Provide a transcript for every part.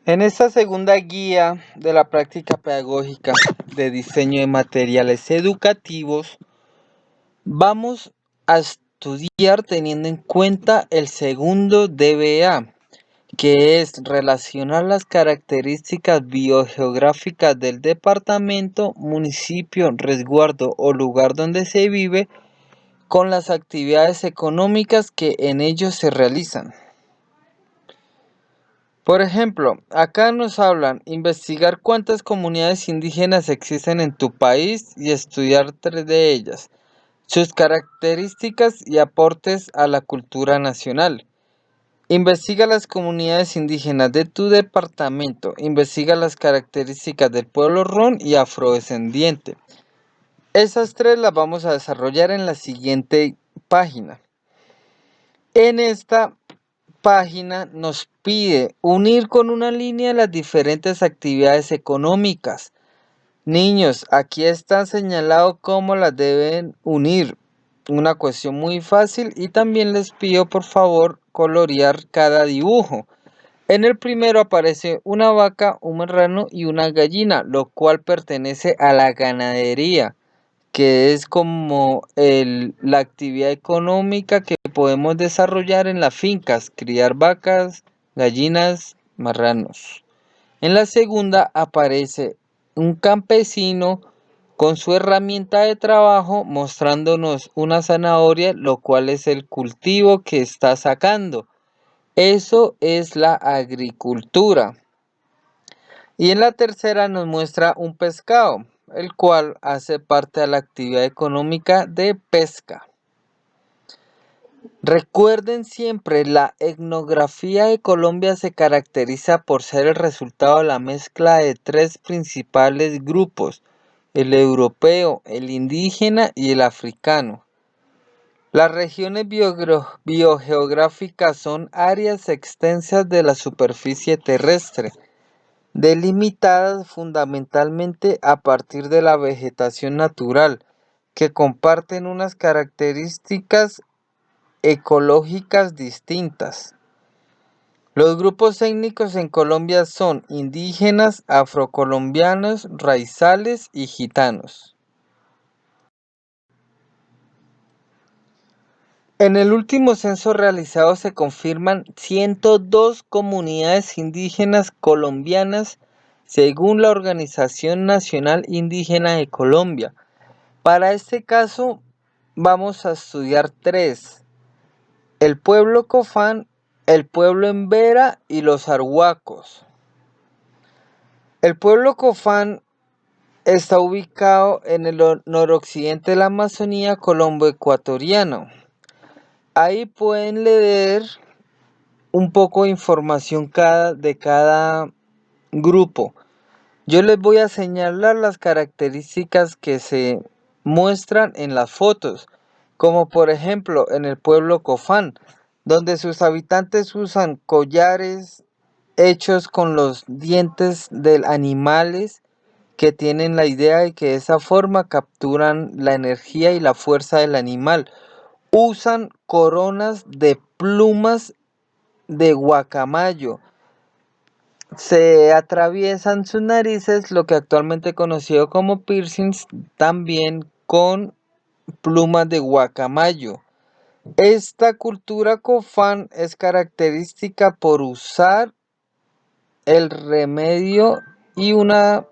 En esta segunda guía de la práctica pedagógica de diseño de materiales educativos, vamos a estudiar teniendo en cuenta el segundo DBA, que es relacionar las características biogeográficas del departamento, municipio, resguardo o lugar donde se vive con las actividades económicas que en ellos se realizan. Por ejemplo, acá nos hablan investigar cuántas comunidades indígenas existen en tu país y estudiar 3 de ellas, sus características y aportes a la cultura nacional. Investiga las comunidades indígenas de tu departamento. Investiga las características del pueblo ron y afrodescendiente. Esas 3 las vamos a desarrollar en la siguiente página. En esta página nos pide unir con una línea las diferentes actividades económicas. Niños, aquí está señalado cómo las deben unir. Una cuestión muy fácil y también les pido por favor colorear cada dibujo. En el primero aparece una vaca, un marrano y una gallina, lo cual pertenece a la ganadería, que es como la actividad económica que podemos desarrollar en las fincas, criar vacas, gallinas, marranos. En la segunda aparece un campesino con su herramienta de trabajo mostrándonos una zanahoria, lo cual es el cultivo que está sacando. Eso es la agricultura. Y en la tercera nos muestra un pescado, el cual hace parte de la actividad económica de pesca. Recuerden siempre, la etnografía de Colombia se caracteriza por ser el resultado de la mezcla de 3 principales grupos, el europeo, el indígena y el africano. Las regiones biogeográficas son áreas extensas de la superficie terrestre, delimitadas fundamentalmente a partir de la vegetación natural, que comparten unas características ecológicas distintas. Los grupos étnicos en Colombia son indígenas, afrocolombianos, raizales y gitanos. En el último censo realizado se confirman 102 comunidades indígenas colombianas según la Organización Nacional Indígena de Colombia. Para este caso vamos a estudiar 3: el pueblo Cofán, el pueblo Embera y los arhuacos. El pueblo Cofán está ubicado en el noroccidente de la Amazonía colombo-ecuatoriano. Ahí pueden leer un poco de información de cada grupo. Yo les voy a señalar las características que se muestran en las fotos, como por ejemplo en el pueblo Cofán, donde sus habitantes usan collares hechos con los dientes de animales que tienen la idea de que de esa forma capturan la energía y la fuerza del animal. Usan coronas de plumas de guacamayo. Se atraviesan sus narices, lo que actualmente conocido como piercings, también con plumas de guacamayo. Esta cultura Cofán es característica por usar el remedio y una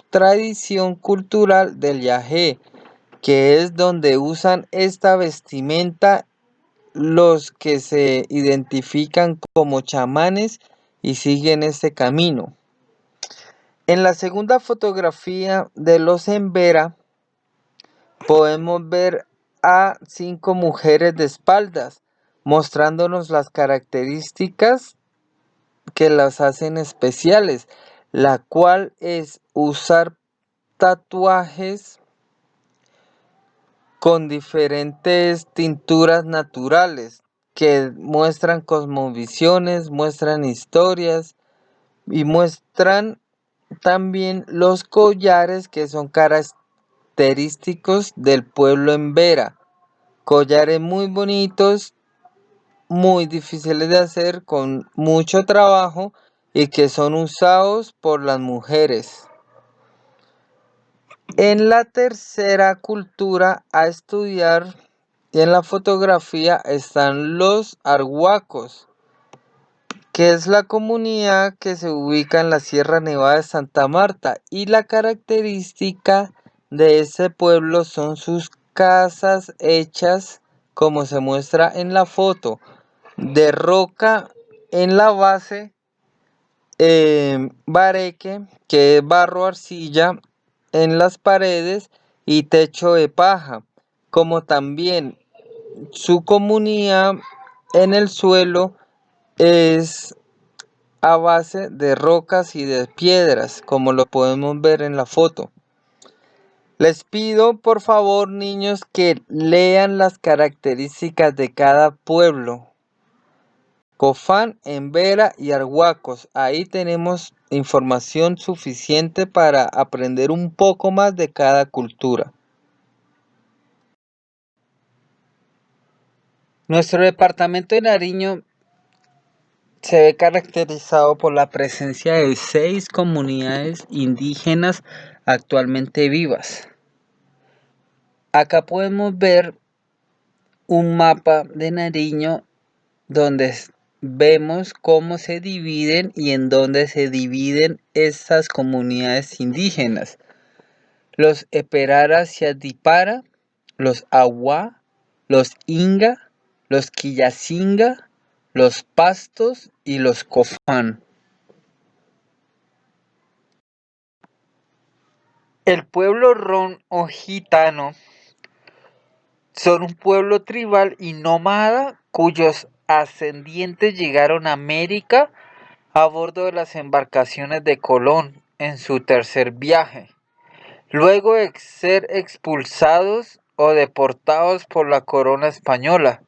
tradición cultural del yagé, que es donde usan esta vestimenta los que se identifican como chamanes y siguen este camino. En la segunda fotografía de los Embera podemos ver a 5 mujeres de espaldas, mostrándonos las características que las hacen especiales, la cual es usar tatuajes con diferentes tinturas naturales que muestran cosmovisiones, muestran historias y muestran también los collares que son característicos del pueblo Embera. Collares muy bonitos, muy difíciles de hacer, con mucho trabajo y que son usados por las mujeres. En la tercera cultura a estudiar y en la fotografía están los arhuacos, que es la comunidad que se ubica en la Sierra Nevada de Santa Marta, y la característica de ese pueblo son sus casas hechas, como se muestra en la foto, de roca en la base, bareque, que es barro arcilla en las paredes, y techo de paja, como también su comunidad en el suelo es a base de rocas y de piedras, como lo podemos ver en la foto. Les pido por favor, niños, que lean las características de cada pueblo. Cofán, Embera y Arhuacos. Ahí tenemos información suficiente para aprender un poco más de cada cultura. Nuestro departamento de Nariño se ve caracterizado por la presencia de 6 comunidades indígenas actualmente vivas. Acá podemos ver un mapa de Nariño donde vemos cómo se dividen y en dónde se dividen estas comunidades indígenas. Los Eperara Siadipara, los Awa, los Inga, los Quillacinga, los Pastos y los Cofán. El pueblo ron o gitano son un pueblo tribal y nómada cuyos ascendientes llegaron a América a bordo de las embarcaciones de Colón en su tercer viaje, luego de ser expulsados o deportados por la corona española.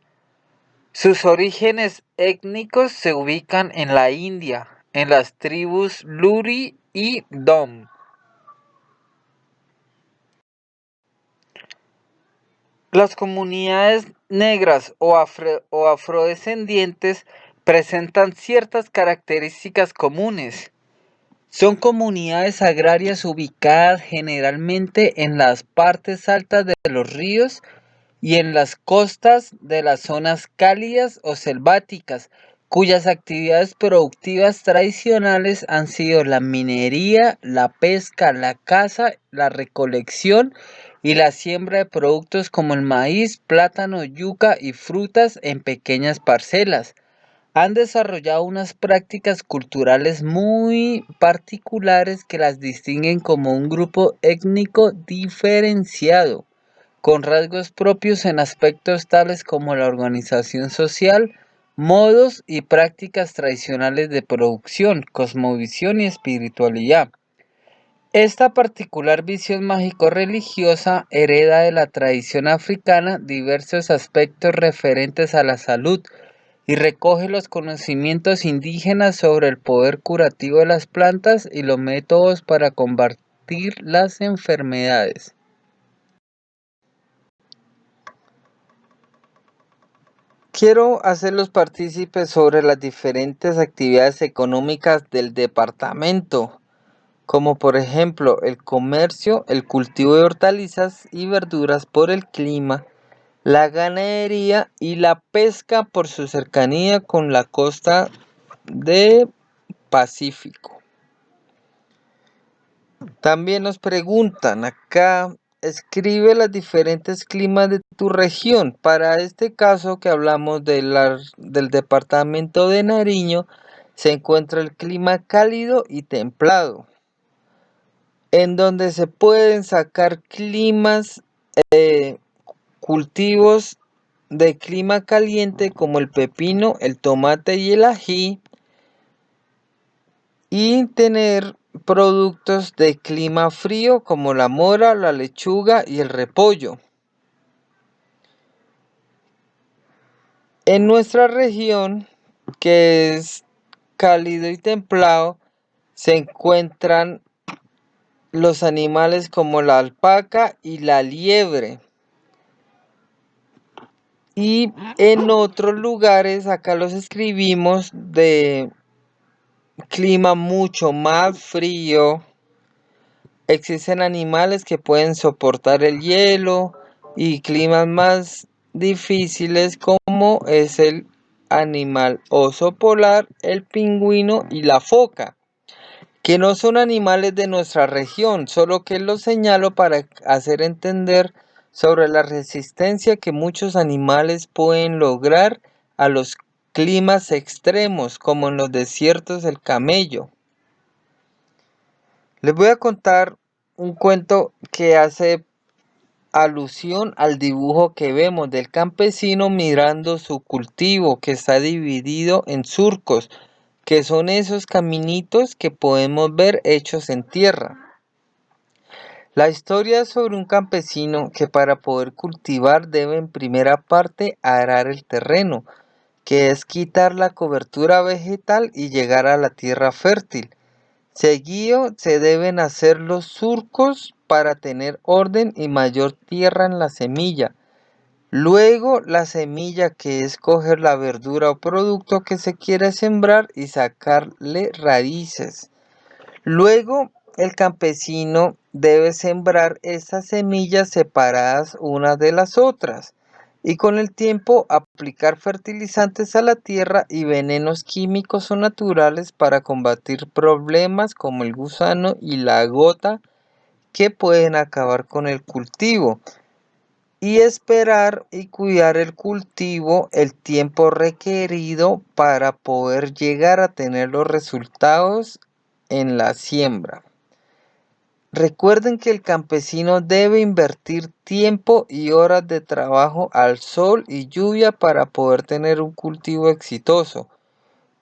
Sus orígenes étnicos se ubican en la India, en las tribus Luri y Dom. Las comunidades negras o afrodescendientes presentan ciertas características comunes. Son comunidades agrarias ubicadas generalmente en las partes altas de los ríos y en las costas de las zonas cálidas o selváticas, cuyas actividades productivas tradicionales han sido la minería, la pesca, la caza, la recolección y la siembra de productos como el maíz, plátano, yuca y frutas en pequeñas parcelas. Han desarrollado unas prácticas culturales muy particulares que las distinguen como un grupo étnico diferenciado, con rasgos propios en aspectos tales como la organización social, modos y prácticas tradicionales de producción, cosmovisión y espiritualidad. Esta particular visión mágico-religiosa hereda de la tradición africana diversos aspectos referentes a la salud y recoge los conocimientos indígenas sobre el poder curativo de las plantas y los métodos para combatir las enfermedades. Quiero hacerlos partícipes sobre las diferentes actividades económicas del departamento, como por ejemplo el comercio, el cultivo de hortalizas y verduras por el clima, la ganadería y la pesca por su cercanía con la costa del Pacífico. También nos preguntan acá, escribe los diferentes climas de tu región. Para este caso que hablamos del departamento de Nariño, se encuentra el clima cálido y templado, en donde se pueden sacar cultivos de clima caliente como el pepino, el tomate y el ají, y tener productos de clima frío como la mora, la lechuga y el repollo. En nuestra región, que es cálido y templado, se encuentran los animales como la alpaca y la liebre. Y en otros lugares, acá los escribimos, de clima mucho más frío. Existen animales que pueden soportar el hielo y climas más difíciles como es el animal oso polar, el pingüino y la foca, que no son animales de nuestra región, solo que los señalo para hacer entender sobre la resistencia que muchos animales pueden lograr a los climas extremos, como en los desiertos el camello. Les voy a contar un cuento que hace alusión al dibujo que vemos del campesino mirando su cultivo, que está dividido en surcos, que son esos caminitos que podemos ver hechos en tierra. La historia es sobre un campesino que para poder cultivar debe en primera parte arar el terreno, que es quitar la cobertura vegetal y llegar a la tierra fértil. Seguido se deben hacer los surcos para tener orden y mayor tierra en la semilla. Luego la semilla, que es coger la verdura o producto que se quiere sembrar y sacarle raíces. Luego el campesino debe sembrar estas semillas separadas unas de las otras y con el tiempo aplicar fertilizantes a la tierra y venenos químicos o naturales para combatir problemas como el gusano y la gota que pueden acabar con el cultivo. Y esperar y cuidar el cultivo el tiempo requerido para poder llegar a tener los resultados en la siembra. Recuerden que el campesino debe invertir tiempo y horas de trabajo al sol y lluvia para poder tener un cultivo exitoso.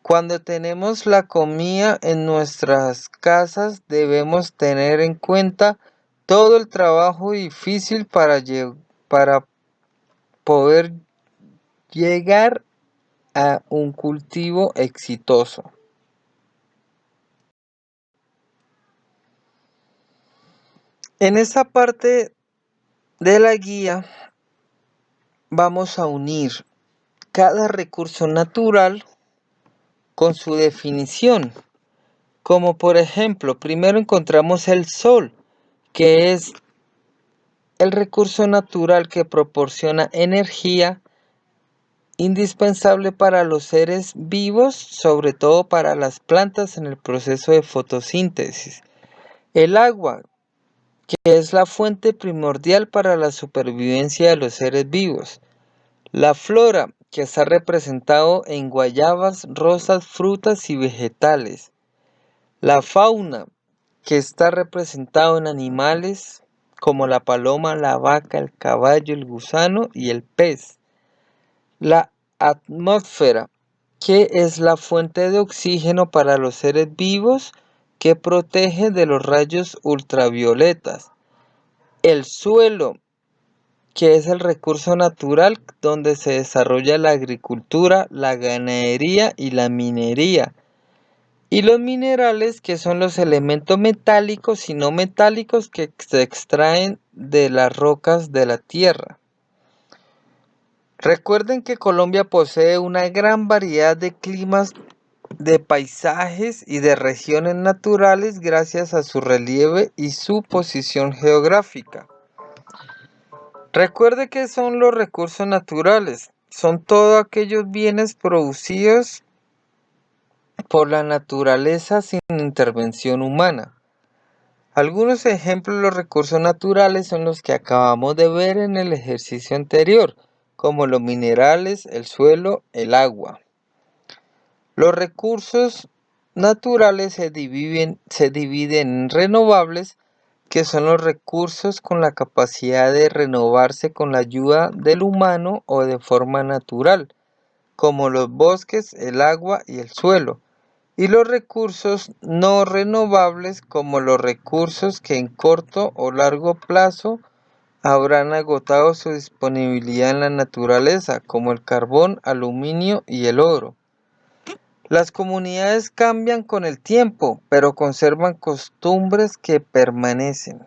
Cuando tenemos la comida en nuestras casas, debemos tener en cuenta todo el trabajo difícil para poder llegar a un cultivo exitoso. En esta parte de la guía vamos a unir cada recurso natural con su definición. Como por ejemplo, primero encontramos el sol, que es el recurso natural que proporciona energía indispensable para los seres vivos, sobre todo para las plantas en el proceso de fotosíntesis. El agua, que es la fuente primordial para la supervivencia de los seres vivos. La flora, que está representado en guayabas, rosas, frutas y vegetales. La fauna, que está representado en animales como la paloma, la vaca, el caballo, el gusano y el pez. La atmósfera, que es la fuente de oxígeno para los seres vivos que protege de los rayos ultravioletas. El suelo, que es el recurso natural donde se desarrolla la agricultura, la ganadería y la minería. Y los minerales, que son los elementos metálicos y no metálicos que se extraen de las rocas de la tierra. Recuerden que Colombia posee una gran variedad de climas, de paisajes y de regiones naturales gracias a su relieve y su posición geográfica. Recuerde que son los recursos naturales, son todos aquellos bienes producidos por la naturaleza sin intervención humana. Algunos ejemplos de los recursos naturales son los que acabamos de ver en el ejercicio anterior, como los minerales, el suelo, el agua. Los recursos naturales se dividen en renovables, que son los recursos con la capacidad de renovarse con la ayuda del humano o de forma natural, como los bosques, el agua y el suelo. Y los recursos no renovables, como los recursos que en corto o largo plazo habrán agotado su disponibilidad en la naturaleza, como el carbón, aluminio y el oro. Las comunidades cambian con el tiempo, pero conservan costumbres que permanecen.